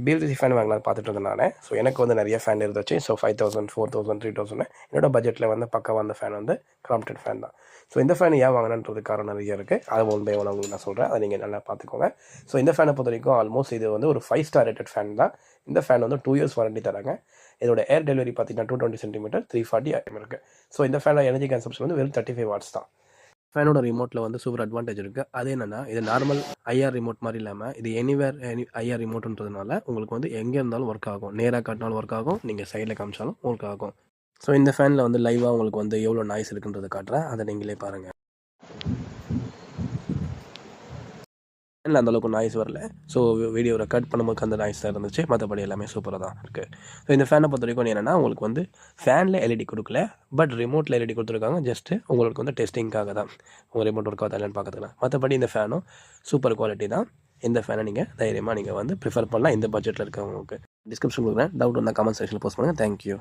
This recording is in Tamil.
பிஎல்டிசி ஃபேன் வாங்கலாம்னு பார்த்துட்டு இருந்தேன் நான். ஸோ எனக்கு வந்து நிறைய ஃபேன் இருந்துச்சு. ஸோ 5000, 4000, 3000 என்னோட பட்ஜெட்டில் வந்து பக்கம் வந்த ஃபேன் வந்து கிராம்ப்டன் ஃபேன் தான். ஸோ இந்த ஃபேன் ஏன் வாங்கினன்றது காரணம் நிறைய இருக்குது. அது ஒன் பை ஒன் உங்களுக்கு நான் சொல்கிறேன், அதை நீங்கள் நல்லா பார்த்துக்கோங்க. ஸோ இந்த ஃபேனை பொறுத்த வரைக்கும் ஆல்மோஸ்ட் இது வந்து ஒரு 5 ஸ்டார் ரேட்டட் ஃபேன் தான். இந்த ஃபேன் வந்து 2 இயர்ஸ் வாரண்டி தராங்க. இதோட ஏர் டெலிவரி பார்த்தீங்கன்னா 220 சென்டிமீட்டர் 340 mm இருக்குது. ஸோ இந்த ஃபேனில் எனர்ஜி கன்சப்ஷன் வந்து வெறும் 35 வாட்ஸ் தான். ஃபேனோட ரிமோட்டில் வந்து சூப்பர் அட்வான்டேஜ் இருக்குது. அது என்னென்னா, இது நார்மல் ஐஆர் ரிமோட் மாதிரி இல்லாமல் இது எனிவேர் ஐஆர் ரிமோட்டுன்றதுனால உங்களுக்கு வந்து எங்கே இருந்தாலும் ஒர்க் ஆகும். நேராக காட்டினாலும் ஒர்க் ஆகும், நீங்கள் சைடில் காமிச்சாலும் ஒர்க் ஆகும். ஸோ இந்த ஃபேனில் வந்து லைவாக உங்களுக்கு வந்து எவ்வளோ நாய்ஸ் இருக்குன்றதை காட்டுறேன், அதை நீங்களே பாருங்கள். ஃபேனில் அந்தளவுக்கு நாய்ஸ் வரல. ஸோ வீடியோ ரெக்கார்ட் பண்ணும்போது அந்த நாய்ஸ் தான் இருந்துச்சு. மற்றபடி எல்லாமே சூப்பராக தான் இருக்குது. ஸோ இந்த ஃபேனை பொறுத்த வரைக்கும் என்னென்னா, உங்களுக்கு வந்து ஃபேனில் எல்இடி கொடுக்கல, பட் ரிமோட்டில் எல்இடி கொடுத்துருக்காங்க. ஜஸ்ட்டு உங்களுக்கு வந்து டெஸ்டிங்காக தான், உங்கள் ரிமோட் ஒர்க் ஆகுதா இல்லைன்னு பார்க்கறதுல. மற்றபடி இந்த ஃபேனும் சூப்பர் குவாலிட்டி தான். இந்த ஃபேனை நீங்கள் தைரியமாக நீங்கள் வந்து ப்ரிஃபர் பண்ணலாம் இந்த பட்ஜெட்டில் இருக்கவங்களுக்கு. டிஸ்கிரிப்ஷன் கொடுக்குறேன், டவுட் வந்தால் கமெண்ட் செக்ஷனில் போஸ்ட் பண்ணுங்கள். தேங்க்யூ.